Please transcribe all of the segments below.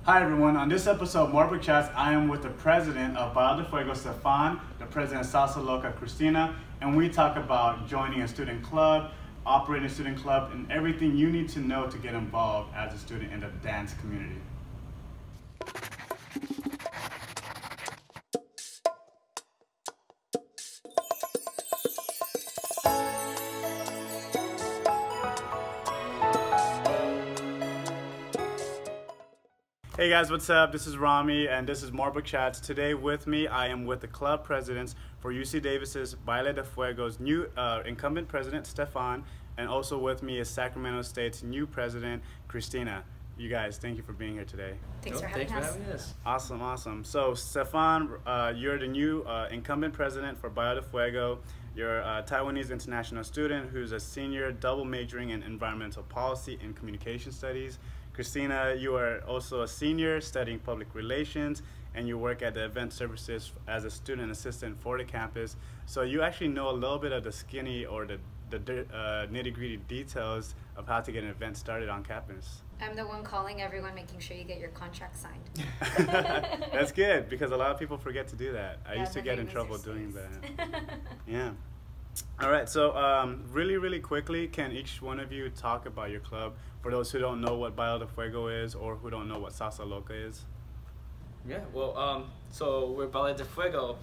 Hi everyone, on this episode of Marble Chats, I am with the president of Baile de Fuego, Stefan, the president of Salsa, Loca, Cristina, and we talk about joining a student club, operating a student club, and everything you need to know to get involved as a student in the dance community. Hey guys, what's up? This is Romi and this is Marble Chats. Today with me, I am with the club presidents for UC Davis's Baile de Fuego's new incumbent president, Stefan, and also with me is Sacramento State's new president, Cristina. You guys, thank you for being here today. Thanks for having us. Awesome, awesome. So Stefan, you're the new incumbent president for Baile de Fuego. You're a Taiwanese international student who's a senior double majoring in environmental policy and communication studies. Cristina, you are also a senior studying public relations, and you work at the event services as a student assistant for the campus. So you actually know a little bit of the skinny or the nitty-gritty details of how to get an event started on campus. I'm the one calling everyone, making sure you get your contract signed. That's good, because a lot of people forget to do that. I used to get in trouble doing that. Yeah. All right, so really quickly, can each one of you talk about your club for those who don't know what Baile de Fuego is or who don't know what Salsa Loca is? Yeah, well, so we're Baile de Fuego,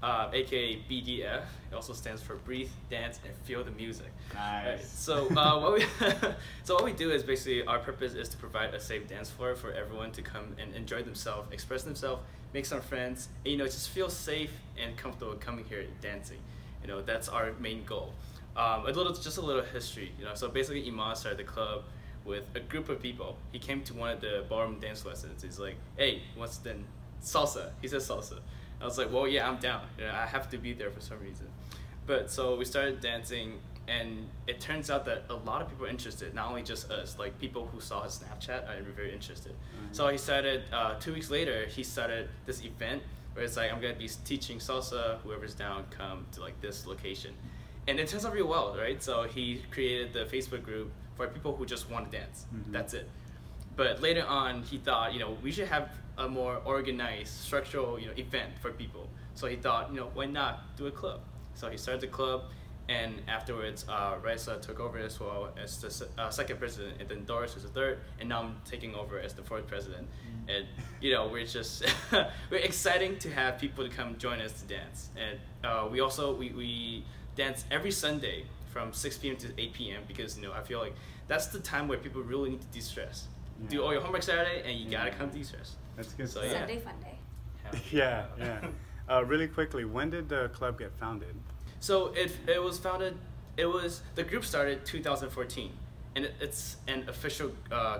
aka BDF. It also stands for Breathe, Dance, and Feel the Music. Nice. Right. So what we do is basically our purpose is to provide a safe dance floor for everyone to come and enjoy themselves, express themselves, make some friends, and just feel safe and comfortable coming here and dancing. That's our main goal. Just a little history. So basically, Yemaya started the club with a group of people. He came to one of the ballroom dance lessons. He's like, "Hey, what's then salsa?" He says salsa. I was like, "Well, yeah, I'm down. I have to be there for some reason." But so we started dancing, and it turns out that a lot of people are interested. Not only just us, like people who saw his Snapchat are very interested. So he started. 2 weeks later, he started this event where it's like, I'm gonna be teaching salsa, whoever's down, come to like this location. And it turns out real well, right? So he created the Facebook group for people who just want to dance. That's it. But later on, he thought, we should have a more organized, structural, event for people. So he thought, why not do a club? So he started the club, and afterwards, Raisa took over as well as the second president, and then Doris was the third, and now I'm taking over as the fourth president. And we're just we're exciting to have people to come join us to dance. And we also we dance every Sunday from 6 p.m. to 8 p.m. because I feel like that's the time where people really need to de-stress. Yeah. Do all your homework Saturday, and you gotta come de-stress. That's good. So, Sunday fun day. Yeah. Really quickly, when did the club get founded? So it was founded. The group started 2014, and it's an official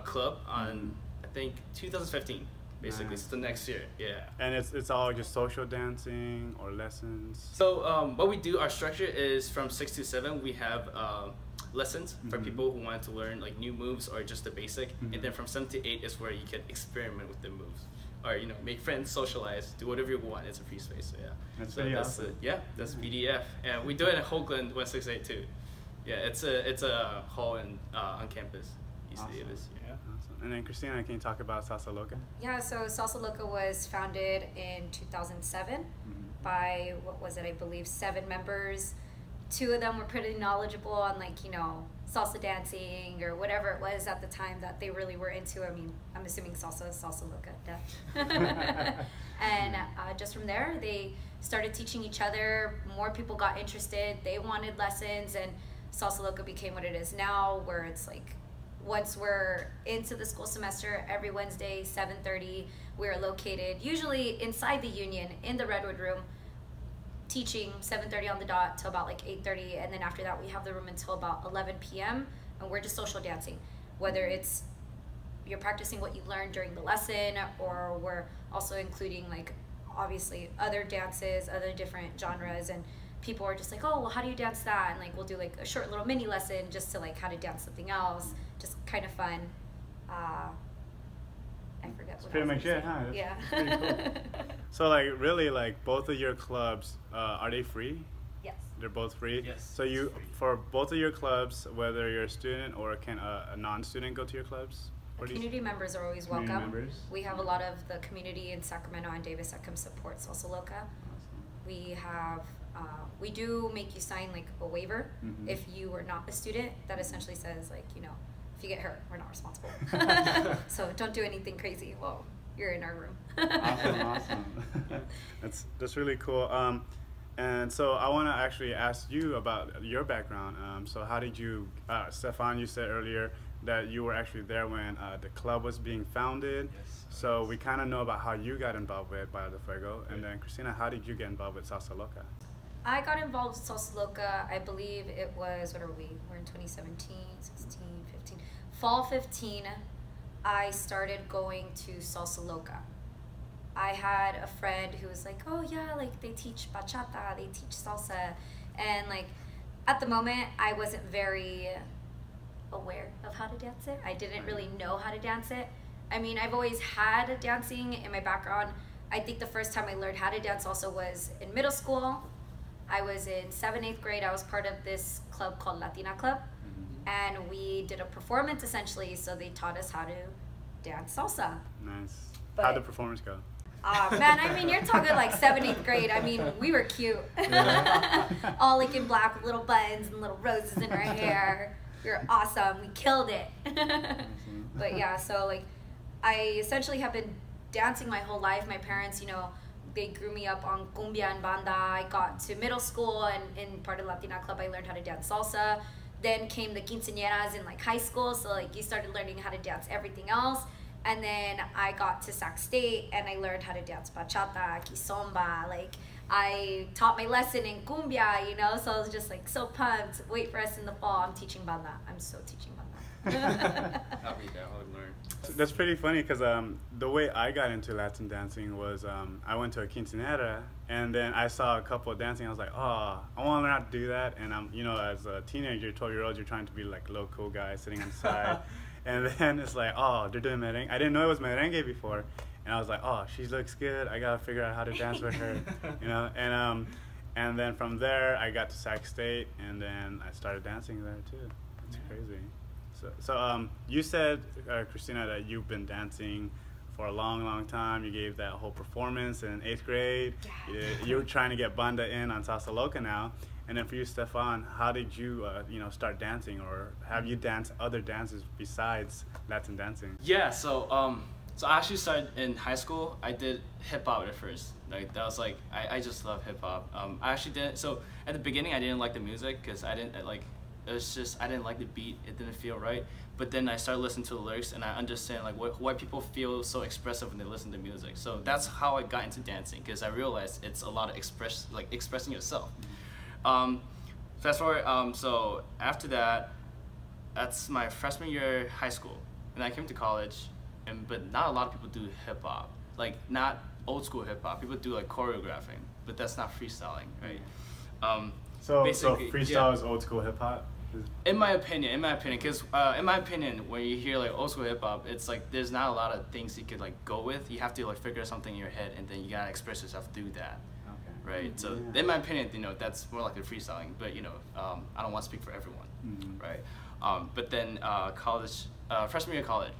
club on I think 2015. Basically, it's the next year. Yeah. And it's all just social dancing or lessons. So what we do, our structure is from 6 to 7. We have lessons for people who want to learn like new moves or just the basic, and then from 7 to 8 is where you can experiment with the moves. Or make friends, socialize, do whatever you want. It's a free space, so yeah. That's awesome. That's BDF, and we do it in Hoagland 168 too. Yeah, it's a hall on campus, East Davis. Yeah. Awesome. And then Cristina, can you talk about Salsa Loca? Yeah, so Salsa Loca was founded in 2007 by I believe 7 members. 2 of them were pretty knowledgeable on salsa dancing or whatever it was at the time that they really were into. I mean, I'm assuming salsa Loca, yeah. And just from there, they started teaching each other. More people got interested. They wanted lessons, and Salsa Loca became what it is now, where it's like, once we're into the school semester, every Wednesday, 7:30, we're located usually inside the Union in the Redwood room, teaching 7:30 on the dot till about 8:30, and then after that we have the room until about 11 p.m. and we're just social dancing, whether it's you're practicing what you learned during the lesson, or we're also including obviously other dances, other different genres, and people are just like, oh, well, how do you dance that? And we'll do a short little mini lesson just to how to dance something else, just kind of fun. I forget what pretty much it, huh? Yeah. Cool. So really both of your clubs, are they free? Yes. They're both free? Yes. So for both of your clubs, whether you're a student or can a non-student go to your clubs? Community members are always welcome. Community members? We have a lot of the community in Sacramento and Davis that come support Salsa Loca. Awesome. We have, we do make you sign like a waiver if you are not a student that essentially says like, you know, if you get hurt, we're not responsible. So don't do anything crazy. Well, you're in our room. Awesome. That's really cool. And so I want to actually ask you about your background. So how did you, Stefan, you said earlier that you were actually there when the club was being founded. Yes. So we kind of know about how you got involved with Baile de Fuego. And then Cristina, how did you get involved with Salsa Loca? I got involved with Salsa Loca, I believe it was, what are we? We're in 2017, 16, 15. Fall 15, I started going to Salsa Loca. I had a friend who was like, oh yeah, like they teach bachata, they teach salsa. And like, at the moment, I wasn't very aware of how to dance it. I didn't really know how to dance it. I mean, I've always had dancing in my background. I think the first time I learned how to dance also was in middle school. I was in 7th, 8th grade. I was part of this club called Latina Club. And we did a performance essentially, so they taught us how to dance salsa. Nice. But How'd the performance go? Man, I mean, you're talking like 7th, 8th grade. I mean, we were cute. All like in black with little buttons and little roses in our hair. We were awesome. We killed it. But yeah, so like, I essentially have been dancing my whole life. My parents, you know, they grew me up on cumbia and banda. I got to middle school and in part of Latina Club, I learned how to dance salsa. Then came the quinceañeras in like high school. So like you started learning how to dance everything else. And then I got to Sac State and I learned how to dance bachata, kizomba. Like I taught my lesson in cumbia, you know, so I was just like so pumped. Wait for us in the fall. I'm teaching banda. I'm so teaching banda. I'll be there. I'll learn. That's pretty funny because the way I got into Latin dancing was I went to a quinceañera and then I saw a couple dancing. I was like, oh, I want to learn how to do that. And you know, as a teenager, 12-year-old, you're trying to be like a little cool guy sitting on the side. And then it's like, oh, they're doing merengue. I didn't know it was merengue before. And I was like, oh, she looks good. I got to figure out how to dance with her, you know. And then from there, I got to Sac State, and then I started dancing there too. It's crazy. So you said, Cristina, that you've been dancing for a long, long time. You gave that whole performance in 8th grade. Yeah. You're trying to get banda in on Salsa Loca now. And then for you, Stefan, how did you, you know, start dancing, or have you danced other dances besides Latin dancing? Yeah, so I actually started in high school. I did hip hop at first. Like that was like I just love hip hop. I actually didn't. So at the beginning, I didn't like the music because I didn't like. It was just I didn't like the beat. It didn't feel right. But then I started listening to the lyrics and I understand like why people feel so expressive when they listen to music. So that's how I got into dancing because I realized it's a lot of expressing yourself. Fast forward, so after that, that's my freshman year high school, and I came to college, but not a lot of people do hip hop, like not old school hip hop. People do like choreographing, but that's not freestyling, right? So basically, freestyle is old school hip hop. In my opinion, because in my opinion, when you hear like old school hip hop, it's like there's not a lot of things you could like go with. You have to like figure something in your head, and then you gotta express yourself through that. Right, so in my opinion, you know, that's more like a freestyling, but you know, I don't want to speak for everyone, right? But then college, freshman year of college,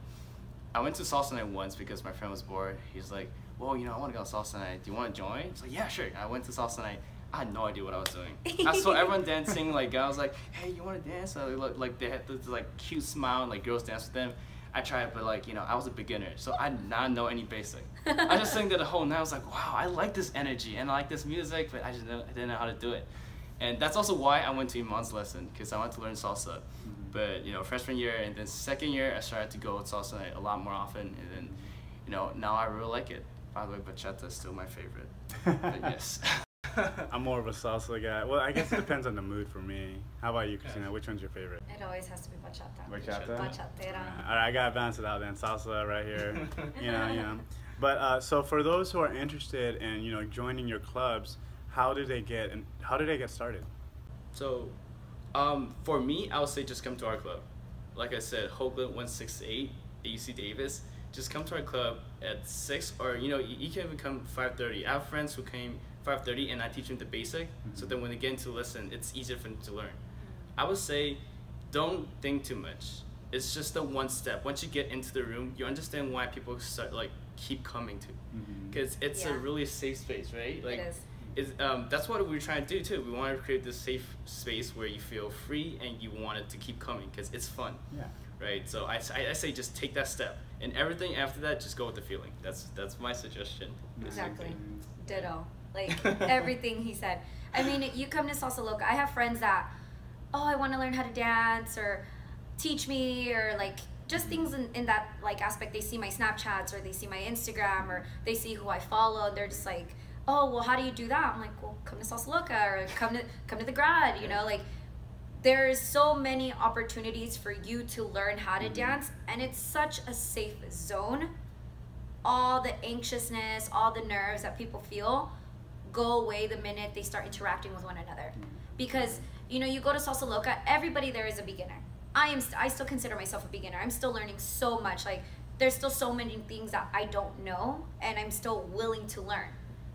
I went to Salsa Night once because my friend was bored. He's like, well, you know, I want to go to Salsa Night. Do you want to join? It's like, yeah, sure. I went to Salsa Night. I had no idea what I was doing. I saw everyone dancing. Like I was like, hey, you want to dance? Like they had this like cute smile and like girls dance with them. I tried, but like, you know, I was a beginner, so I did not know any basic. I just sang there the whole night. I was like, wow, I like this energy and I like this music, but I didn't know how to do it. And that's also why I went to Iman's lesson, because I wanted to learn salsa. But, you know, freshman year and then second year, I started to go to Salsa Night a lot more often. And then, you know, now I really like it. By the way, bachata is still my favorite. But yes. I'm more of a salsa guy. Well, I guess it depends on the mood for me. How about you, Cristina? Which one's your favorite? It always has to be bachata. Bachata? Bachatera. All right, I gotta balance it out then. Salsa right here. You know. But so for those who are interested in, you know, joining your clubs, how did they get started? So, for me, I would say just come to our club. Like I said, Hoagland 168, AUC Davis. Just come to our club at 6, or you know, you can even come 5:30. I have friends who came 5:30 and I teach them the basic, so then when they get into lesson, it's easier for them to learn. I would say don't think too much. it's just the one step. Once you get into the room, you understand why people start like keep coming to, because it's a really safe space, right? Like, it is. That's what we're trying to do too. We want to create this safe space where you feel free and you want it to keep coming because it's fun. Yeah. Right. So I say just take that step, and everything after that, just go with the feeling. That's my suggestion. Exactly. Ditto. Like everything he said. I mean, you come to Salsa Loca. I have friends that, oh, I want to learn how to dance, or teach me, or like just things in that like aspect. They see my Snapchats, or they see my Instagram, or they see who I follow, and they're just like, oh, well, how do you do that? I'm like, well, come to Salsa Loca, or come to the Grad, you know, like there's so many opportunities for you to learn how to dance, and it's such a safe zone. All the anxiousness, all the nerves that people feel go away the minute they start interacting with one another. Because, you know, you go to Salsa Loca, everybody there is a beginner. I still consider myself a beginner. I'm still learning so much. Like, there's still so many things that I don't know, and I'm still willing to learn.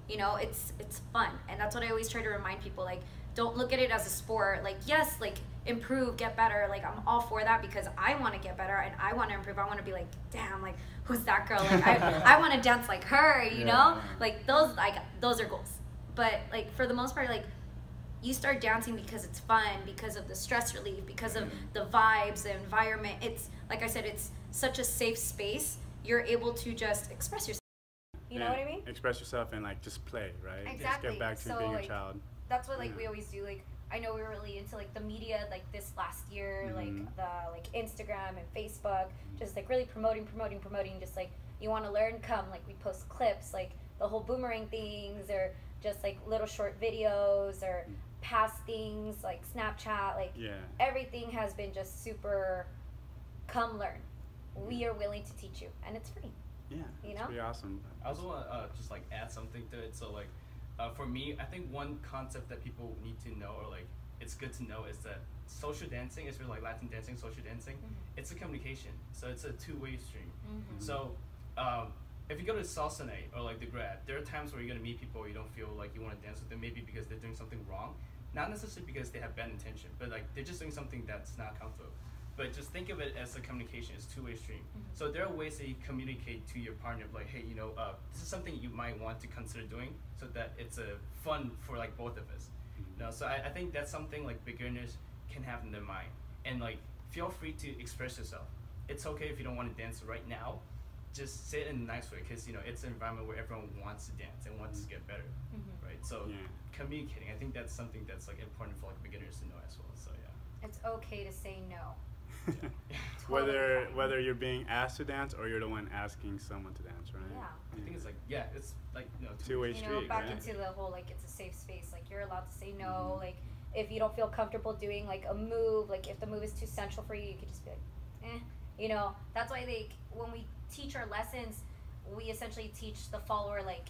You know, it's fun. And that's what I always try to remind people. Like, don't look at it as a sport. Like, yes, like, improve, get better. Like, I'm all for that because I want to get better and I want to improve. I want to be like, damn, like, who's that girl? Like, I want to dance like her, you know? Like, those are goals. But, like, for the most part, like, you start dancing because it's fun, because of the stress relief, because of the vibes, the environment. It's, like I said, it's such a safe space. You're able to just express yourself. You know what I mean? Express yourself and, like, just play, right? Exactly. Just get back to being a child. That's what, like, we always do. Like, I know we were really into, like, the media, like, this last year, like, Instagram and Facebook, just, like, really promoting, just, like, you want to learn, come, like, we post clips, like, the whole boomerang things, or just, like, little short videos, or past things, like, Snapchat, like, everything has been just super, come learn. We are willing to teach you, and it's free. Yeah, you know? It's pretty awesome. I also want to just, like, add something to it. So, like, for me, I think one concept that people need to know, or like it's good to know, is that social dancing, especially like Latin dancing, social dancing, it's a communication. So it's a two-way stream. So if you go to Salsa Night or like the Grad, there are times where you're gonna meet people you don't feel like you want to dance with them, maybe because they're doing something wrong, not necessarily because they have bad intention, but like they're just doing something that's not comfortable. But just think of it as a communication. It's two-way stream. So there are ways that you communicate to your partner, like, hey, you know, this is something you might want to consider doing, so that it's a fun for like both of us. You know, so I think that's something like beginners can have in their mind. And like, feel free to express yourself. It's okay if you don't want to dance right now. Just say it in a nice way, because you know it's an environment where everyone wants to dance and wants to get better, right? So communicating, I think that's something that's like important for like beginners to know as well. So yeah, it's okay to say no. Whether you're being asked to dance or you're the one asking someone to dance, right? Yeah. I think it's like, it's like, you know, two-way street. You know, back into the whole, like, it's a safe space. Like, you're allowed to say no. Like, if you don't feel comfortable doing like a move, like if the move is too sensual for you, you could just be like, you know. That's why when we teach our lessons, we essentially teach the follower like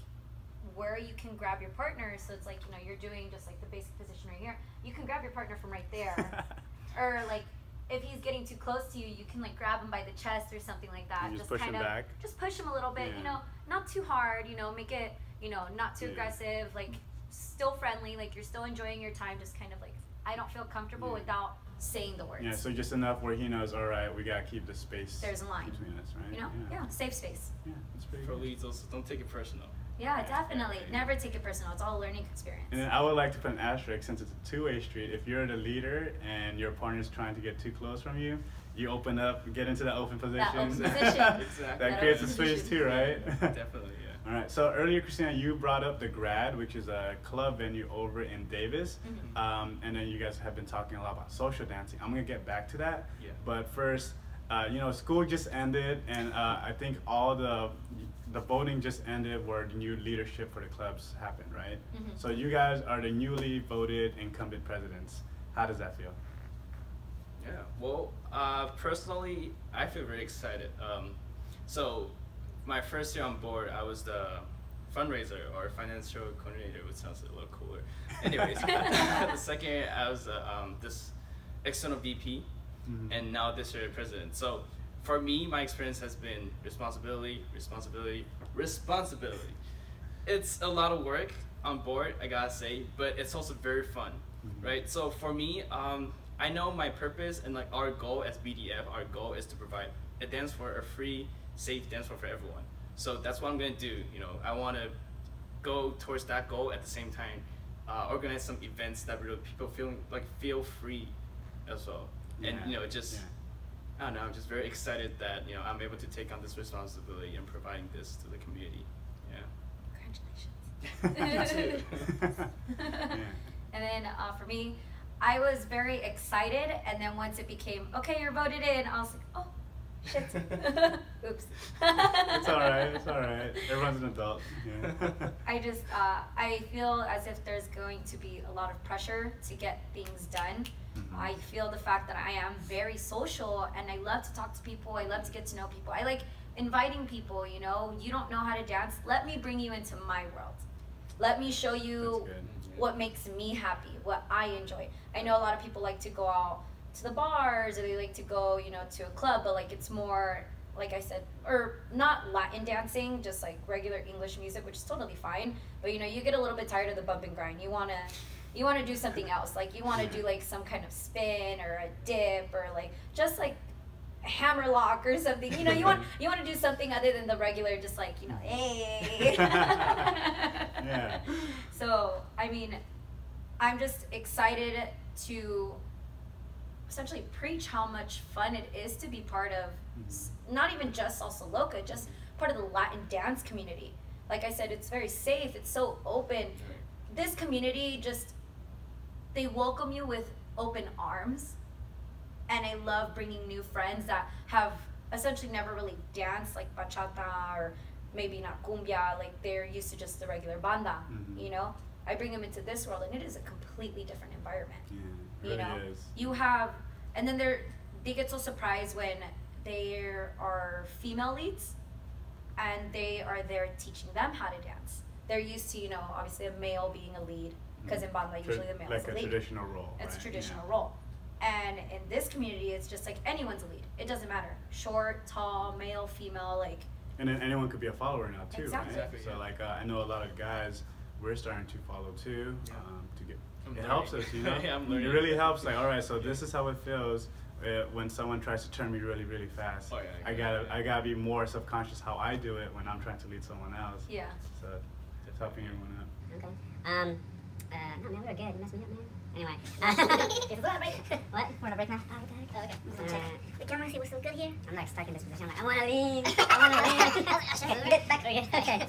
where you can grab your partner. So it's like, you know, you're doing just like the basic position right here. You can grab your partner from right there, or like, if he's getting too close to you, you can like grab him by the chest or something like that. You just push him back. Just push him a little bit, you know, not too hard, you know, make it, you know, not too aggressive, like still friendly, like you're still enjoying your time, just kind of like, I don't feel comfortable without saying the words. Yeah, so just enough where he knows, all right, we gotta keep the space. There's a line between us, right? You know, safe space. Yeah, that's pretty For good. leads, also don't take it personal. Yeah, definitely. Never take it personal. It's all a learning experience. And then I would like to put an asterisk, since it's a two-way street. If you're the leader and your partner's trying to get too close from you, you open up, get into that open position. That open position. Exactly. That creates a space too, right? Definitely, yeah. All right. So earlier, Cristina, you brought up the Grad, which is a club venue over in Davis, and then you guys have been talking a lot about social dancing. I'm gonna get back to that. Yeah. But first, you know, school just ended, and I think all the voting just ended where the new leadership for the clubs happened, right? So you guys are the newly voted incumbent presidents. How does that feel? Yeah, well, personally, I feel very excited. So my first year on board, I was the fundraiser or financial coordinator, which sounds a little cooler. Anyways, the second year, I was this external VP, and now this year president. So for me, my experience has been responsibility. It's a lot of work on board, I gotta say, but it's also very fun, right? So for me, I know my purpose and like our goal as BDF, our goal is to provide a dance floor, a free, safe dance floor for everyone. So that's what I'm gonna do. You know, I want to go towards that goal at the same time. Organize some events that really people feel free as well. And you know, I don't know, I'm just very excited that, you know, I'm able to take on this responsibility and providing this to the community. Congratulations. And then for me, I was very excited, and then once it became, okay, you're voted in, I was like, oh, shit. Oops. It's all right. Everyone's an adult. Yeah. I feel as if there's going to be a lot of pressure to get things done. I feel the fact that I am very social, and I love to talk to people. I love to get to know people. I like inviting people, you know. You don't know how to dance. Let me bring you into my world. Let me show you what makes me happy, what I enjoy. I know a lot of people like to go out to the bars, or they like to go, you know, to a club, but like it's more, like I said, or not Latin dancing, just like regular English music, which is totally fine. But you know, you get a little bit tired of the bump and grind. You wanna do something else. Like you wanna do like some kind of spin or a dip, or like just like hammer lock or something. You know, you want to do something other than the regular, just like, you know, hey. Yeah. So I mean, I'm just excited to essentially preach how much fun it is to be part of, not even just Salsa Loca, just part of the Latin dance community. Like I said, it's very safe, it's so open. This community just, they welcome you with open arms. And I love bringing new friends that have essentially never really danced like bachata, or maybe not cumbia, like they're used to just the regular banda, you know? I bring them into this world, and it is a completely different environment. Yeah, it really is. You have, and then they get so surprised when there are female leads, and they are there teaching them how to dance. They're used to, you know, obviously a male being a lead, because in banda usually the male is a lead. Like a traditional role. It's a traditional role. And in this community, it's just like anyone's a lead. It doesn't matter. Short, tall, male, female, like. And then anyone could be a follower now too, Exactly. right? So like I know a lot of guys, we're starting to follow too. To get It helps us, you know. It really helps. Like, all right, so this is how it feels when someone tries to turn me really, really fast. I gotta be more subconscious how I do it when I'm trying to lead someone else. Yeah. So it's helping everyone out. Okay. No, man, we were good. You messed me up, man. Anyway. What? We're on a break now? Oh, okay. The camera, see, we're still good here? I'm like stuck in this position. I'm like, I wanna leave. Get back over here. Okay.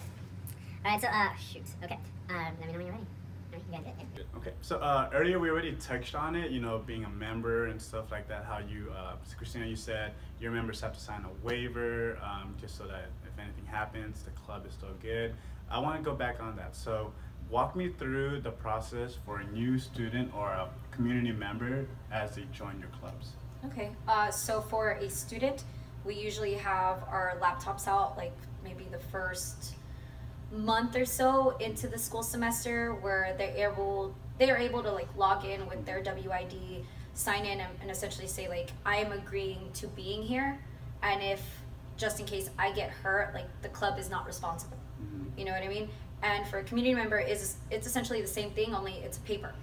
Alright, so, shoot. Okay. Let me know when you're ready. You guys good? Okay, so earlier we already touched on it, you know, being a member and stuff like that, how you, Christina, you said your members have to sign a waiver just so that if anything happens, the club is still good. I want to go back on that. So walk me through the process for a new student or a community member as they join your clubs. Okay, so for a student, we usually have our laptops out like maybe the first month or so into the school semester, where they're able to like log in with their WID, sign in, and essentially say like, I am agreeing to being here, and if just in case I get hurt, like the club is not responsible. You know what I mean? And for a community member, it's essentially the same thing, only it's paper,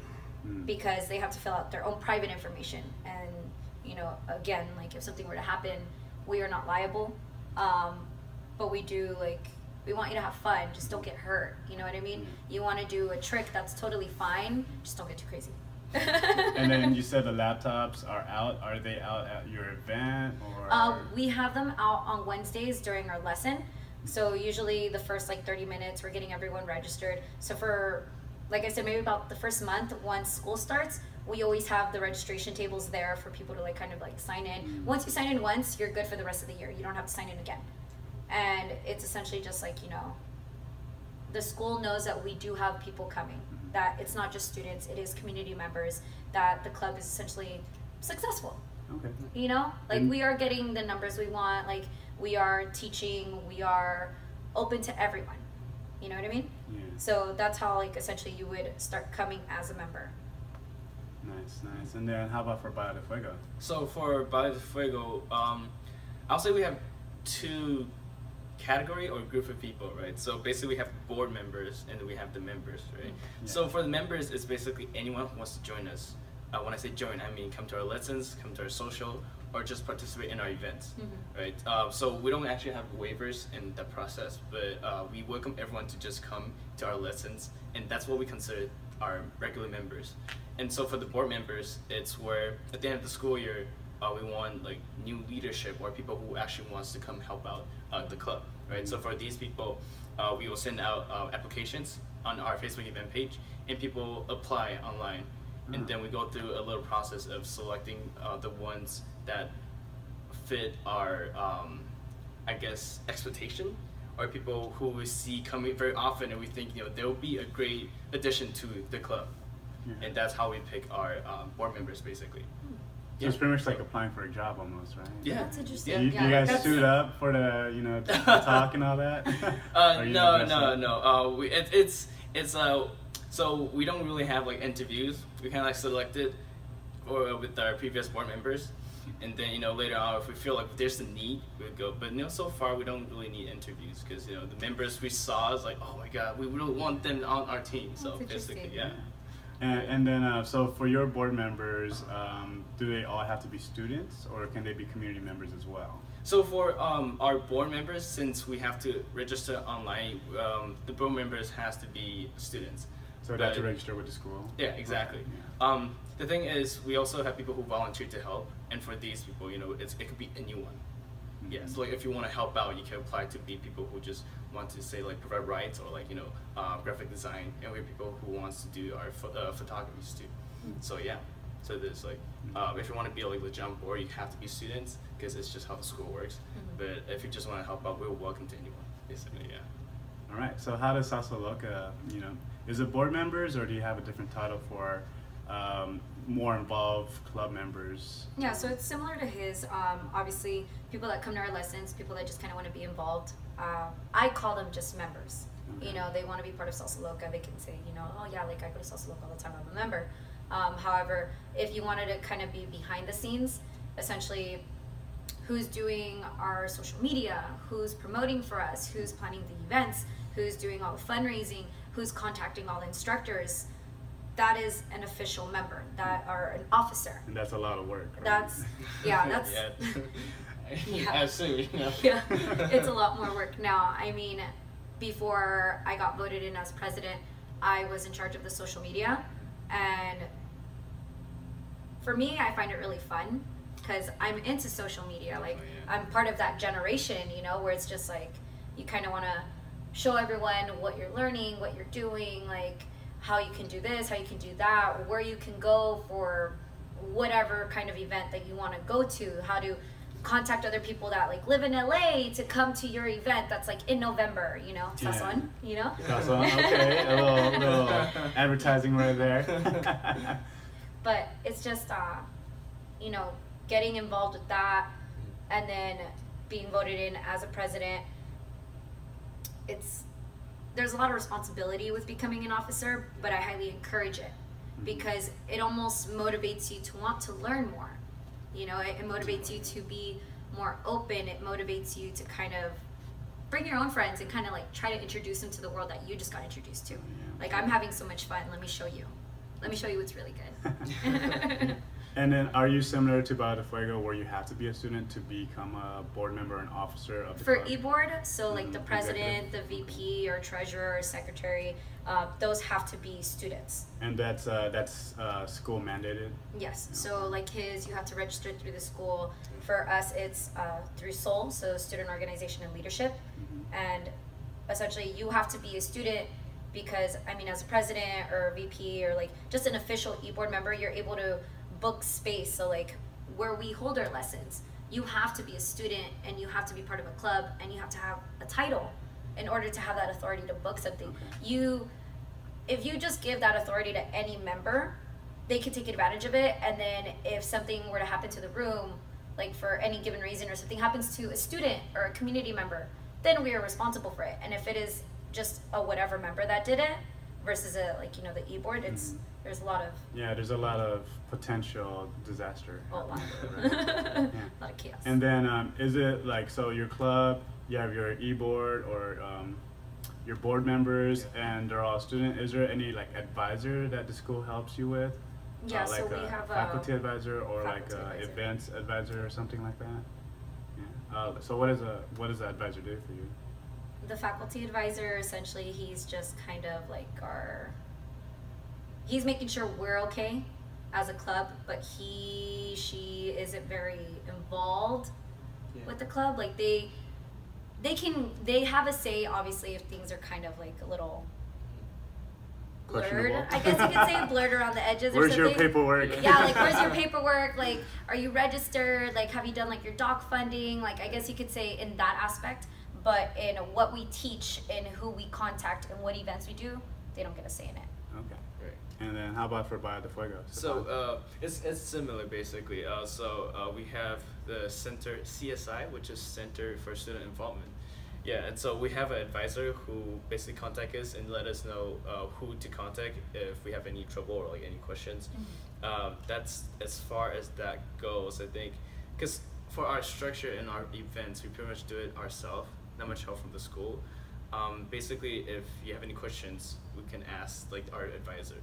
because they have to fill out their own private information. And you know, again, like if something were to happen, we are not liable, but we do like, we want you to have fun, just don't get hurt. You know what I mean? You want to do a trick, that's totally fine, just don't get too crazy. And then you said the laptops are out. Are they out at your event, or? We have them out on Wednesdays during our lesson. So usually the first like 30 minutes, we're getting everyone registered. So for, like I said, maybe about the first month, once school starts, we always have the registration tables there for people to like kind of like sign in. Once you sign in once, you're good for the rest of the year. You don't have to sign in again. And it's essentially just like, you know, the school knows that we do have people coming, that it's not just students, it is community members, that the club is essentially successful. Okay. You know, like we are getting the numbers we want, like we are teaching, we are open to everyone. You know what I mean? Yeah. So that's how like essentially you would start coming as a member. Nice, nice. And then how about for Baile de Fuego? So for Baile de Fuego, I'll say we have two category or group of people, right? So basically we have board members and then we have the members, right? Yeah. So for the members, it's basically anyone who wants to join us. when I say join, I mean come to our lessons, come to our social, or just participate in our events, right? So we don't actually have waivers in that process, but we welcome everyone to just come to our lessons, and that's what we consider our regular members. And so for the board members, it's where at the end of the school year, we want like new leadership or people who actually wants to come help out the club, right? So for these people, we will send out applications on our Facebook event page, and people apply online. And then we go through a little process of selecting the ones that fit our, I guess, expectation, or people who we see coming very often, and we think, you know, they'll be a great addition to the club. And that's how we pick our board members, basically. So it's pretty much like applying for a job almost, right? Yeah. That's interesting. You guys suit up for the, you know, the talk and all that? No. So we don't really have like interviews. We kind of like selected or with our previous board members, and then, you know, later on, if we feel like there's a need, we would go. But, you know, so far we don't really need interviews, because, you know, the members we saw is like, oh my God, we really want them on our team. So basically, yeah. And then, so for your board members, do they all have to be students, or can they be community members as well? So for our board members, since we have to register online, the board members has to be students. So they have to register with the school? Yeah, exactly. Yeah. The thing is, we also have people who volunteer to help, and for these people, you know, it could be anyone. Yeah, so like if you want to help out, you can apply to be people who just want to say like provide rights, or like, you know, graphic design, and we have people who wants to do our photography too. So yeah, so there's like if you want to be like legit on board, you have to be students, because it's just how the school works. But if you just want to help out, we're welcome to anyone, basically. Yeah. All right. So how does Salsa Loca, you know, is it board members, or do you have a different title for more involved club members? Yeah, so it's similar to his. Obviously, people that come to our lessons, people that just kind of want to be involved. I call them just members. You know, they want to be part of Salsa Loca. They can say, you know, oh yeah, like I go to Salsa Loca all the time, I'm a member. However, if you wanted to kind of be behind the scenes, essentially, who's doing our social media, who's promoting for us, who's planning the events, who's doing all the fundraising, who's contacting all the instructors, that is an official member, that are an officer. And that's a lot of work, right? That's, yeah, that's, yeah. Absolutely. Yeah, it's a lot more work now. I mean, before I got voted in as president, I was in charge of the social media, and for me, I find it really fun, because I'm into social media. Like, I'm part of that generation, you know, where it's just like, you kind of want to show everyone what you're learning, what you're doing, like how you can do this, how you can do that, or where you can go for whatever kind of event that you want to go to, how to contact other people that like live in LA to come to your event that's like in November, you know, Sasson, you know? Sasson, okay, a little advertising right there. But it's just, you know, getting involved with that, and then being voted in as a president. There's a lot of responsibility with becoming an officer, but I highly encourage it, because it almost motivates you to want to learn more. You know, it motivates you to be more open. It motivates you to kind of bring your own friends and kind of like try to introduce them to the world that you just got introduced to. Like, I'm having so much fun. Let me show you. Let me show you what's really good. And then, are you similar to Bachata Fuego, where you have to be a student to become a board member and officer of the For club? e-board, so like the president, the VP, or treasurer, or secretary, those have to be students. And that's school mandated? Yes. So like his, you have to register through the school. For us, it's through SOL, so Student Organization and Leadership. And essentially, you have to be a student, because, I mean, as a president or VP or like just an official e-board member, you're able to book space. So like where we hold our lessons, you have to be a student, and you have to be part of a club, and you have to have a title in order to have that authority to book something. If you just give that authority to any member, they can take advantage of it, and then if something were to happen to the room, like for any given reason, or something happens to a student or a community member, then we are responsible for it. And if it is just a whatever member that did it versus a, like, you know, the e-board, it's there's a lot of there's a lot of potential disaster. A lot. Right? A lot of chaos. And then is it like, so your club, you have your e-board or your board members, and they're all student. Is there any like advisor that the school helps you with? Yeah, like so we a have faculty advisor or like faculty a advisor. events advisor or something like that? Yeah. So what does the advisor do for you? The faculty advisor, essentially, he's just kind of like he's making sure we're okay as a club, but she isn't very involved with the club. Like they have a say, obviously, if things are kind of like a little blurred. I guess you could say blurred around the edges. Where's or something. your paperwork? Yeah, like where's your paperwork? Like, are you registered? Like, have you done like your doc funding? Like, I guess you could say in that aspect. But in what we teach and who we contact and what events we do, they don't get a say in it. Okay. Right. And then how about for Baile de Fuego? So it's similar basically. We have the center CSI, which is Center for Student Involvement. Yeah, and so we have an advisor who basically contact us and let us know who to contact if we have any trouble or like any questions. That's as far as that goes, I think, because for our structure and our events, we pretty much do it ourselves. Not much help from the school. Basically, if you have any questions, we can ask like our advisor.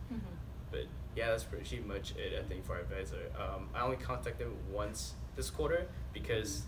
But yeah, that's pretty much it, I think, for our advisor. I only contacted them once this quarter because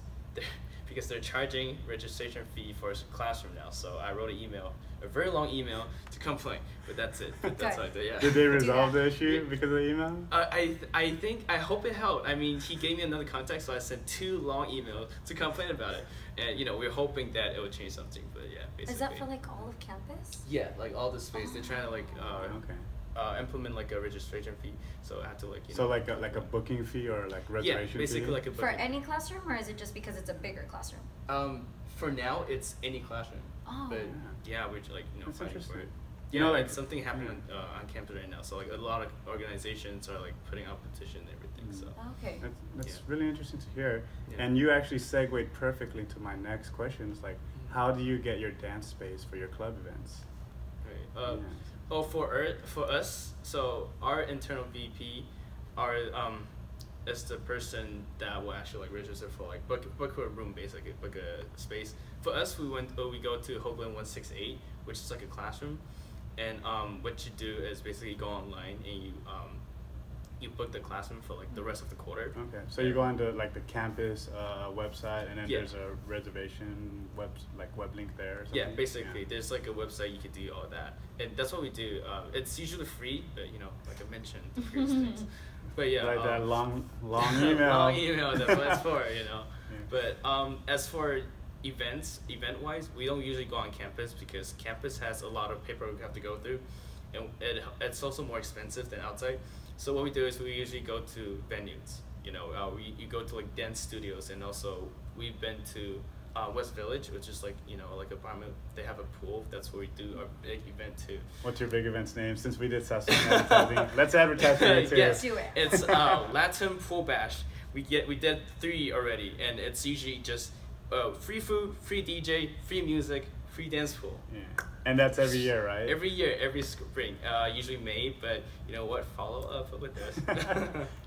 they're charging registration fee for a classroom now. So I wrote an email, a very long email to complain, but that's it. That's all I did, yeah. Did they resolve the issue because of the email? I hope it helped. I mean, he gave me another contact, so I sent 2 long emails to complain about it. And, we're hoping that it would change something, but yeah, basically. Is that for like all of campus? Yeah, like all the space. They're trying to like Okay. implement like a registration fee, so I have to like So like a booking fee or like reservation yeah, basically fee? like a For booking. any classroom, or is it just because it's a bigger classroom? For now, it's any classroom. Oh. But yeah, we're like That's fighting for interesting. it. You know, like it's something happening on campus right now. So like a lot of organizations are like putting out petition and everything. So Okay. That's really interesting to hear. Yeah. And you actually segued perfectly to my next question. It's like, how do you get your dance space for your club events? right. Oh, for us, so our internal VP, is the person that will actually like register for like book a room, basically book a space. For us, we go to Hoagland 168, which is like a classroom, and what you do is basically you go online and you book the classroom for like the rest of the quarter. Okay, so you go onto like the campus website, and then Yeah. there's a reservation web link there. Or something? Yeah, basically, there's like a website you could do all that, and that's what we do. It's usually free, but like I mentioned, the previous things. But yeah, Like that long email. long email. That's what it's for, Yeah. But as for event-wise, we don't usually go on campus because campus has a lot of paperwork we have to go through, and it's also more expensive than outside. So what we do is we usually go to venues. You go to like dance studios, and also we've been to West Village, which is like like apartment. They have a pool. That's where we do our big event too. What's your big event's name? Since we did Salsa advertising, let's advertise it too. Yes, Do it. it's Latin Pool Bash. We did 3 already, and it's usually just free food, free DJ, free music, free dance pool. Yeah. And that's every year, right? Every year, every spring, usually May, but you know what? Follow up with this.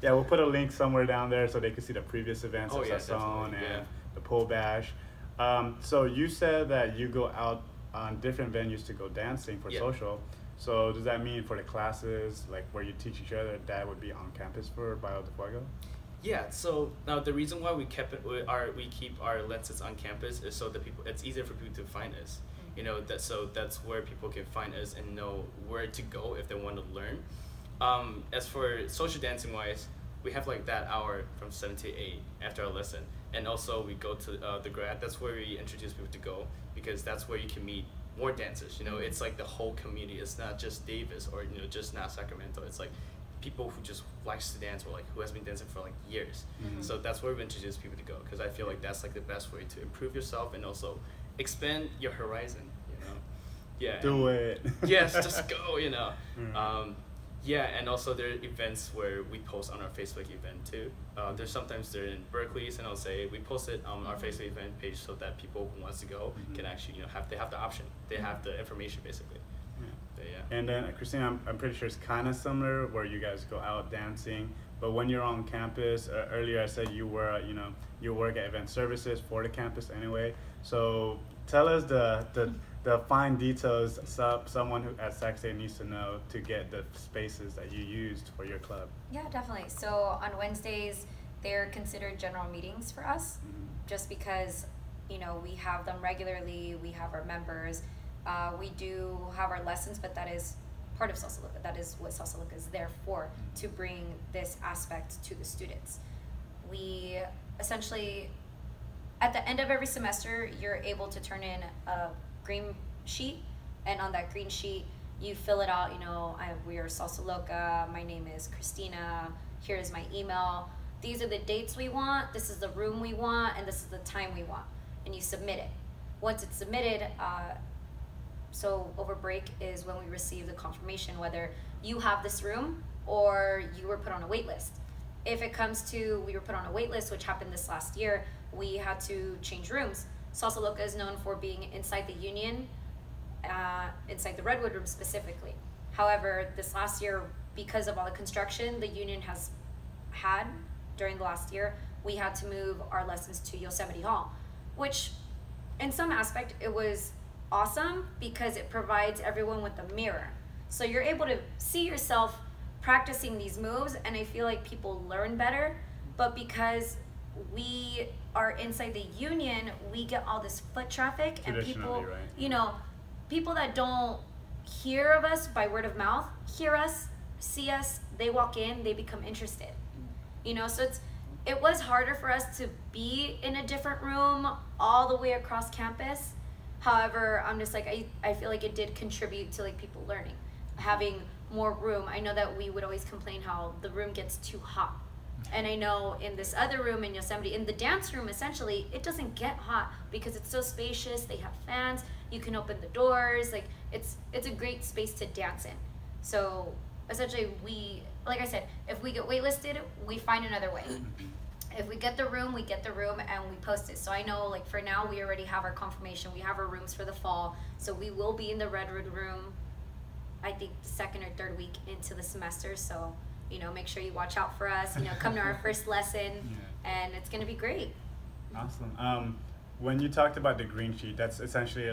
Yeah, we'll put a link somewhere down there so they can see the previous events of yeah, Sasson definitely, and yeah. the Pool Bash. So you said that you go out on different venues to go dancing for Yeah. social. So does that mean for the classes, like where you teach each other, that would be on campus for Baile de Fuego? Yeah, so now the reason why we keep our lenses on campus is so that it's easier for people to find us. That's where people can find us and know where to go if they want to learn. As for social dancing wise, we have like that hour from 7 to 8 after our lesson, and also we go to the Grad. That's where we introduce people to go, because that's where you can meet more dancers. It's like the whole community. It's not just Davis or just not Sacramento. It's like people who just likes to dance or like who has been dancing for like years. Mhm. So that's where we introduce people to go, because I feel like that's like the best way to improve yourself and also expand your horizon. Yeah. Do it. Yes, just go. Mhm. Yeah, and also there are events where we post on our Facebook event too. There's sometimes they're in Berkeley's, and I'll say we post it on our Facebook event page so that people who wants to go Mhm. can actually they have the option. They have the information basically. Yeah. But yeah. And then, Christina, I'm pretty sure it's kind of similar where you guys go out dancing, but when you're on campus, earlier I said you were, you work at event services for the campus anyway. So tell us the fine details someone who at Sac State needs to know to get the spaces that you used for your club? Yeah, definitely. So on Wednesdays, they're considered general meetings for us, just because, you know, we have them regularly. We have our members. We do have our lessons, but that is part of Salsa Loca. That is what Salsa Loca is there for, to bring this aspect to the students. We essentially, at the end of every semester, you're able to turn in a green sheet, and on that green sheet, you fill it out. You know, we are Salsa Loca. My name is Cristina. Here is my email. These are the dates we want. This is the room we want, and this is the time we want. And you submit it. Once it's submitted, so over break is when we receive the confirmation whether you have this room or you were put on a wait list. If it comes to we were put on a wait list, which happened this last year, we had to change rooms. Salsa Loca is known for being inside the Union, inside the Redwood room specifically. However, this last year, because of all the construction the Union has had during the last year, we had to move our lessons to Yosemite Hall, which in some aspect it was awesome because it provides everyone with a mirror. So you're able to see yourself practicing these moves, and I feel like people learn better. But because we are inside the Union, we get all this foot traffic, and people, right? you know, people that don't hear of us by word of mouth, hear us, see us, they walk in, they become interested. You know, so it was harder for us to be in a different room all the way across campus. However, I'm just like, I feel like it did contribute to like people learning, having more room. I know that we would always complain how the room gets too hot. And I know in this other room in Yosemite, in the dance room essentially, it doesn't get hot because it's so spacious. They have fans, you can open the doors, like it's a great space to dance in. So essentially like I said, if we get waitlisted, we find another way. If we get the room, we get the room and we post it. So I know like for now, we already have our confirmation. We have our rooms for the fall. So we will be in the Redwood room, I think the second or third week into the semester. So, you know, make sure you watch out for us, you know, come to our first lesson, and it's going to be great. Awesome. When you talked about the green sheet, that's essentially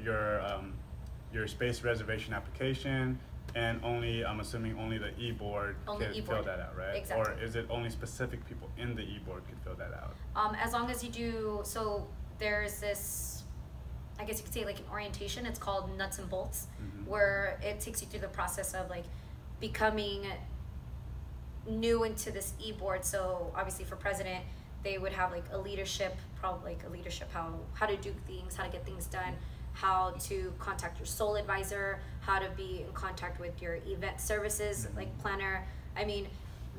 your space reservation application. And only, I'm assuming only the e-board can fill that out, right? Exactly. Or is it only specific people in the e-board can fill that out? As long as you do, so there's this, I guess you could say like an orientation, it's called Nuts and Bolts, where it takes you through the process of like becoming new into this e-board. So obviously for president, they would have like a leadership, probably like a leadership, how to do things, how to get things done, how to contact your sole advisor, how to be in contact with your event services, like planner. I mean,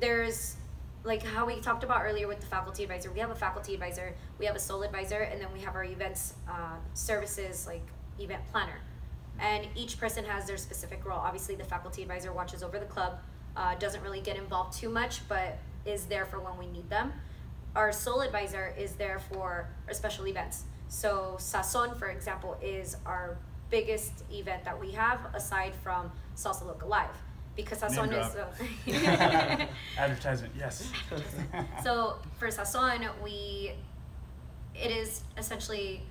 there's like how we talked about earlier with the faculty advisor. We have a faculty advisor, we have a sole advisor, and then we have our events services, like event planner. And each person has their specific role. Obviously, the faculty advisor watches over the club, doesn't really get involved too much, but is there for when we need them. Our sole advisor is there for our special events. So Sazon, for example, is our biggest event that we have aside from Salsa Loca Live, because Sazon is advertisement, yes. So for Sazon, it is essentially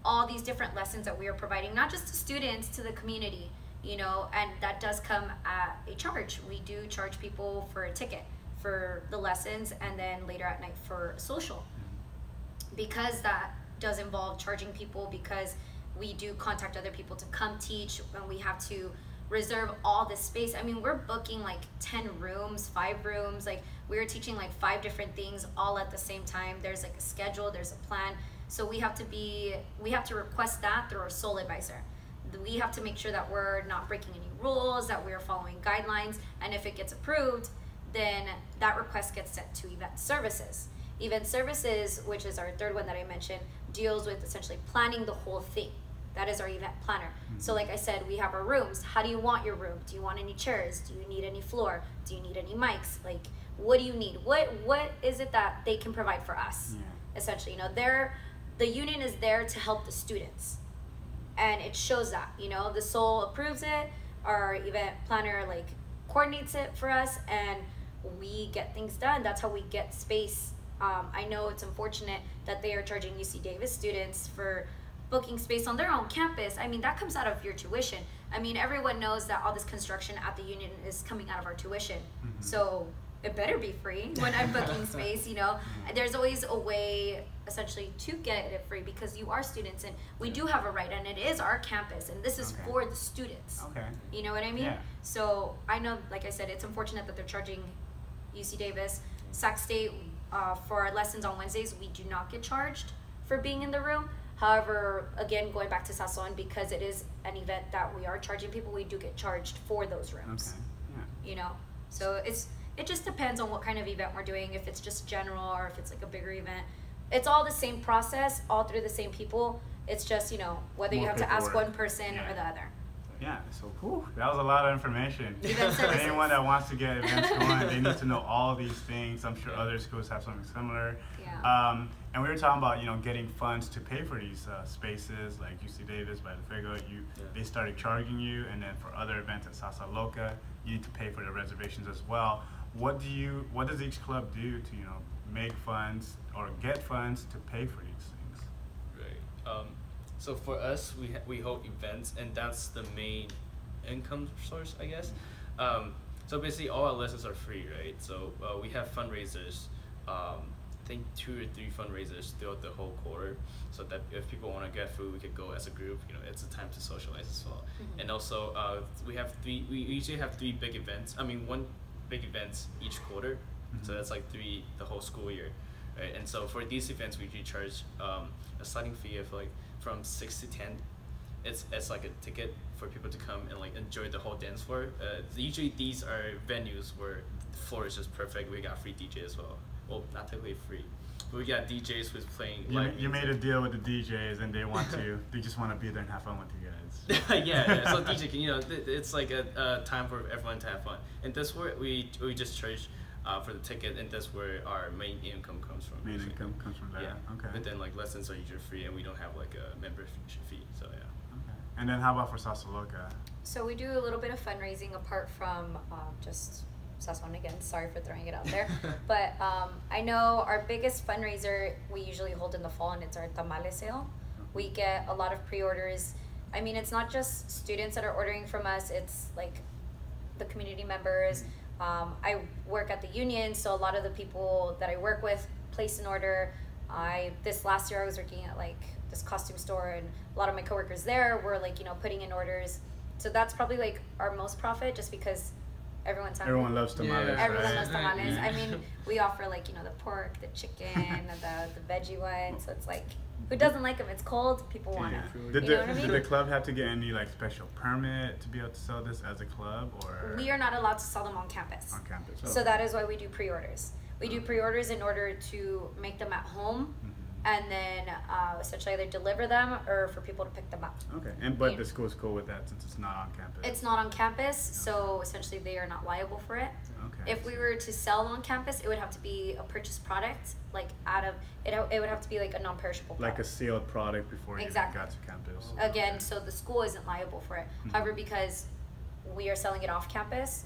all these different lessons that we are providing, not just to students, to the community, you know, and that does come at a charge. We do charge people for a ticket for the lessons, and then later at night for social, because that does involve charging people, because we do contact other people to come teach, and we have to reserve all this space. I mean, we're booking like 10 rooms, 5 rooms, like we're teaching like 5 different things all at the same time. There's like a schedule, there's a plan. So we have to request that through our sole advisor. We have to make sure that we're not breaking any rules, that we're following guidelines, and if it gets approved, then that request gets sent to event services. Event services, which is our third one that I mentioned, deals with essentially planning the whole thing. That is our event planner. So like I said, we have our rooms. How do you want your room? Do you want any chairs? Do you need any floor? Do you need any mics? Like, what do you need? What is it that they can provide for us? Essentially, you know, the union is there to help the students. And it shows that, you know, the SOL approves it, our event planner like coordinates it for us, and we get things done. That's how we get space. I know it's unfortunate that they are charging UC Davis students for booking space on their own campus, I mean, that comes out of your tuition. I mean, everyone knows that all this construction at the union is coming out of our tuition. So it better be free when I'm booking space, you know. There's always a way essentially to get it free because you are students and we do have a right, and it is our campus and this is for the students. You know what I mean? So I know, like I said, it's unfortunate that they're charging UC Davis, Sac State, for our lessons on Wednesdays. We do not get charged for being in the room. However, again, going back to Sazon, because it is an event that we are charging people, we do get charged for those rooms. You know, so it just depends on what kind of event we're doing, if it's just general or if it's like a bigger event. It's all the same process, all through the same people. It's just, you know, whether you have to ask one person or the other. Yeah, so that was a lot of information. Anyone that wants to get events going, they need to know all these things. I'm sure other schools have something similar. And we were talking about, you know, getting funds to pay for these spaces, like UC Davis, by the Fuego. They started charging you, and then for other events at Salsa Loca, you need to pay for the reservations as well. What does each club do to, you know, make funds or get funds to pay for these things? Right. So for us, we hold events, and that's the main income source, I guess. So basically, all our lessons are free, right? So we have fundraisers. I think 2 or 3 fundraisers throughout the whole quarter, so that if people want to get food, we could go as a group. You know, it's a time to socialize as well. And also, we usually have 3 big events. I mean, 1 big event each quarter, so that's like 3 the whole school year, right? And so for these events, we usually charge a sliding fee of like from 6 to 10. It's like a ticket for people to come and like enjoy the whole dance floor. Usually these are venues where the floor is just perfect. We got free DJ as well. Well, not technically free, but we got DJs who's playing live you made a deal with the DJs, and they just want to be there and have fun with you guys. yeah. So DJ can, you know, it's like a time for everyone to have fun, and that's where we just charge for the ticket, and that's where our main income comes from. Main income comes from there. Yeah. Okay. But then like lessons are usually free, and we don't have like a membership fee. So yeah. Okay. And then how about for Salsa Loca? So we do a little bit of fundraising apart from just Sazon again. Sorry for throwing it out there, but I know our biggest fundraiser we usually hold in the fall, and it's our tamale sale. We get a lot of pre-orders. I mean, it's not just students that are ordering from us. It's like the community members. I work at the union, so a lot of the people that I work with place an order. This last year I was working at like this costume store, and a lot of my coworkers there were like, you know, putting in orders. So that's probably like our most profit, just because everyone loves tamales. Everyone loves tamales. I mean, we offer like, you know, the pork, the chicken, the veggie one. So it's like, who doesn't like them? It's cold. People want it. Did the club have to get any like special permit to be able to sell this as a club, or? We are not allowed to sell them on campus. On campus. So that is why we do pre-orders. We do pre-orders in order to make them at home, and then essentially either deliver them or for people to pick them up. Okay, but the school's cool with that since it's not on campus. It's not on campus, so essentially they are not liable for it. Okay. If we were to sell on campus, it would have to be a purchased product, like it would have to be like a non-perishable product. Like a sealed product before you got to campus. Again, so the school isn't liable for it. However, because we are selling it off campus,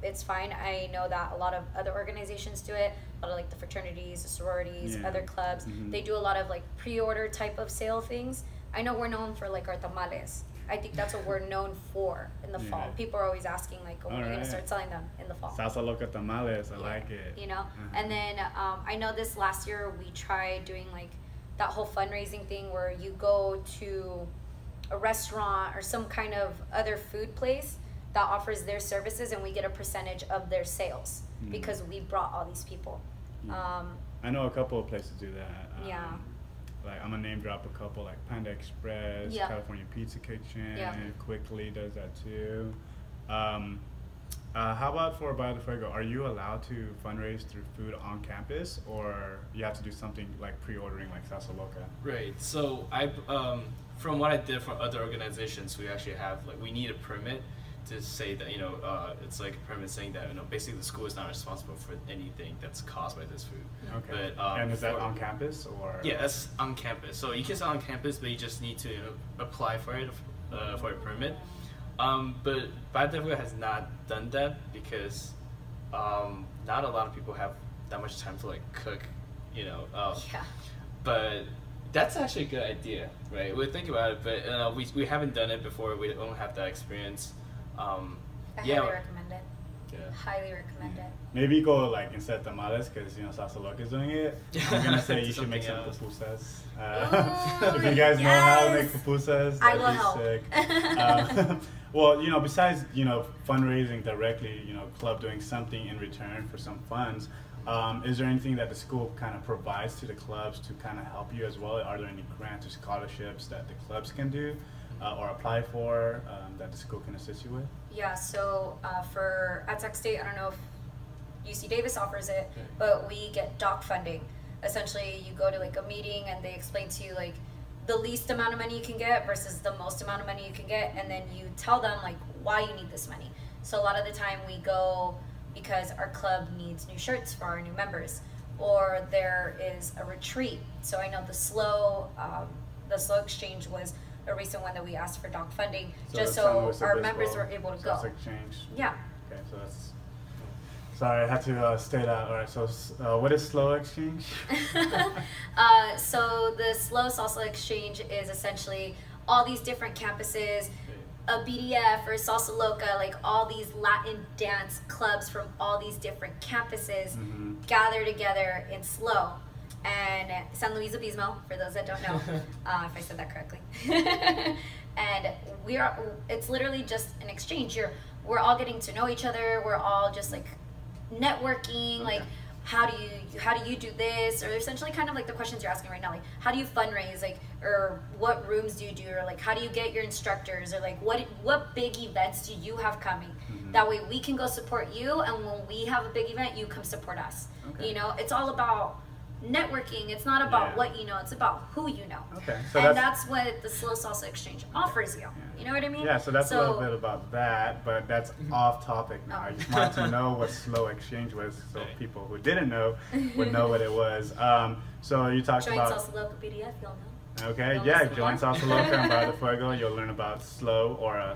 it's fine. I know that a lot of other organizations do it, a lot of like the fraternities, the sororities, other clubs. They do a lot of like pre-order type of sale things. I know we're known for like our tamales. I think that's what we're known for in the fall. People are always asking like, oh, when are you gonna start selling them in the fall? Salsa Loca tamales, I like it. You know, and then I know this last year we tried doing like that whole fundraising thing where you go to a restaurant or some kind of other food place that offers their services, and we get a percentage of their sales because we brought all these people. I know a couple of places do that. Like I'm gonna name drop a couple, like Panda Express, California Pizza Kitchen, Quickly does that too. How about for Baile Fuego? Are you allowed to fundraise through food on campus, or you have to do something like pre-ordering like Salsa Loca? Right. So from what I did for other organizations, we actually have like, we need a permit to say that, you know, it's like a permit saying that, you know, basically the school is not responsible for anything that's caused by this food. Okay. But, and is that on campus, or? Yeah, that's on campus. So you can sell on campus, but you just need to, you know, apply for it, for a permit. But Baile Fuego has not done that because not a lot of people have that much time to like cook, you know. But That's actually a good idea, right? We think about it, but we haven't done it before. We don't have that experience. I Yeah. highly recommend it. Yeah. Highly recommend it. Maybe go like instead of tamales, because you know Salsa Loca is doing it. I'm gonna say you should make some Something pupusas. Ooh, If you guys know how to make yes. pupusas, I that'd will be help. sick. Well, you know, besides you know fundraising directly, you know, club doing something in return for some funds. Is there anything that the school kind of provides to the clubs to kind of help you as well? Are there any grants or scholarships that the clubs can do or apply for that the school can assist you with? Yeah, so for at Tech State, I don't know if UC Davis offers it, Okay. but we get doc funding. Essentially, you go to like a meeting and they explain to you like the least amount of money you can get versus the most amount of money you can get, and then you tell them like why you need this money. So a lot of the time we go because our club needs new shirts for our new members, or there is a retreat. So I know the slow exchange was a recent one that we asked for doc funding, just so our members were able to go. Salsa exchange. Yeah. Okay, so that's. Sorry, I had to state that. All right, so what is slow exchange? So the slow salsa exchange is essentially all these different campuses, a BDF or Salsa Loca, like all these Latin dance clubs from all these different campuses gather together in slow. And San Luis Obispo, for those that don't know, if I said that correctly. And it's literally just an exchange. We're all getting to know each other. We're all just like networking, like how do you do this, or essentially kind of like the questions you're asking right now, like how do you fundraise, like, or what rooms do you do, or like how do you get your instructors, or like what big events do you have coming, that way we can go support you, and when we have a big event you come support us. You know, it's all about networking. It's not about what you know, it's about who you know. Okay, so and that's what the slow salsa exchange offers you. You know what I mean? Yeah, so that's a little bit about that, but that's off topic now. I just wanted to know what slow exchange was, so people who didn't know would know what it was. So you talked join about Salsa Loca BDF, y'all know. Okay, You'll yeah, listen join more. Salsa Loca and Baile Fuego. You'll learn about slow or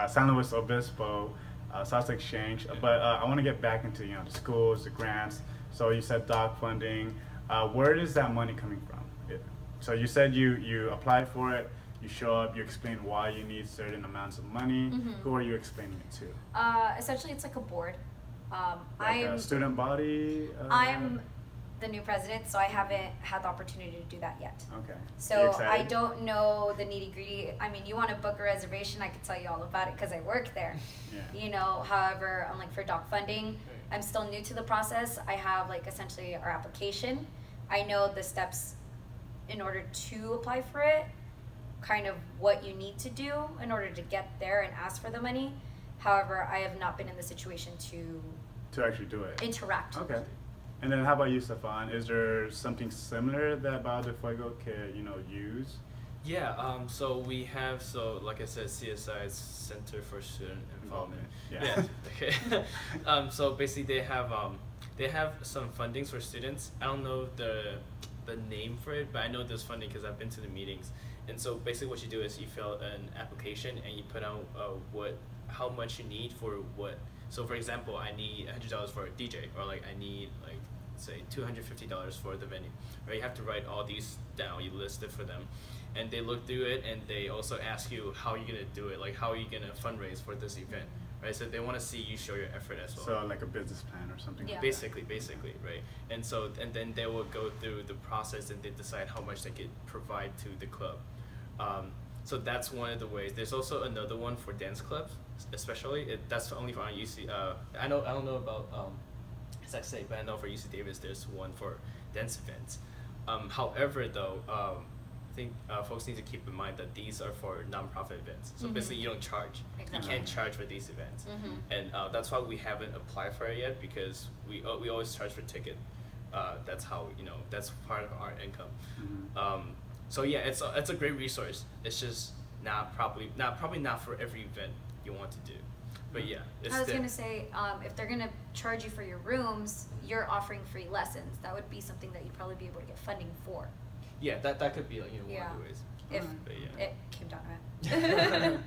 San Luis Obispo, salsa exchange. But I want to get back into the schools, the grants. So you said doc funding. Where is that money coming from? So you said you applied for it. You show up. You explain why you need certain amounts of money. Who are you explaining it to? Essentially, it's like a board. Like a student body. I'm the new president, so I haven't had the opportunity to do that yet. Okay. So I don't know the nitty gritty. I mean, you want to book a reservation, I could tell you all about it because I work there. You know, however, like for doc funding, I'm still new to the process. I have like essentially our application. I know the steps in order to apply for it, kind of what you need to do in order to get there and ask for the money. However, I have not been in the situation to actually do it. interact. Okay. And then how about you, Stefan? Is there something similar that Baile de Fuego can, use? Yeah, so we have, like I said, CSI's Center for Student Involvement. Yeah. Okay. So basically they have some fundings for students. I don't know the name for it, but I know there's funding because I've been to the meetings. And so basically what you do is you fill an application and you put out how much you need for what. So for example, I need $100 for a DJ, or like I need like say $250 for the venue. Right? You have to write all these down. You list it for them, and they look through it, and they also ask you how you're gonna do it, like how are you gonna fundraise for this event, right? So they want to see you show your effort as well. So like a business plan or something. Yeah. Like Basically, right? And then they will go through the process and they decide how much they could provide to the club. So that's one of the ways. There's also another one for dance clubs, especially. That's only for UC. I don't know about Sac State, but I know for UC Davis there's one for dance events. However, though, I think folks need to keep in mind that these are for nonprofit events. So basically, you don't charge. Exactly. You can't charge for these events, and that's why we haven't applied for it yet, because we always charge for ticket. That's how that's part of our income. So yeah, it's a great resource. It's just probably not for every event you want to do. But yeah, it's I was gonna say, if they're gonna charge you for your rooms, you're offering free lessons. That would be something that you'd probably be able to get funding for. Yeah, that could be one of the ways. If But yeah. it came down to it.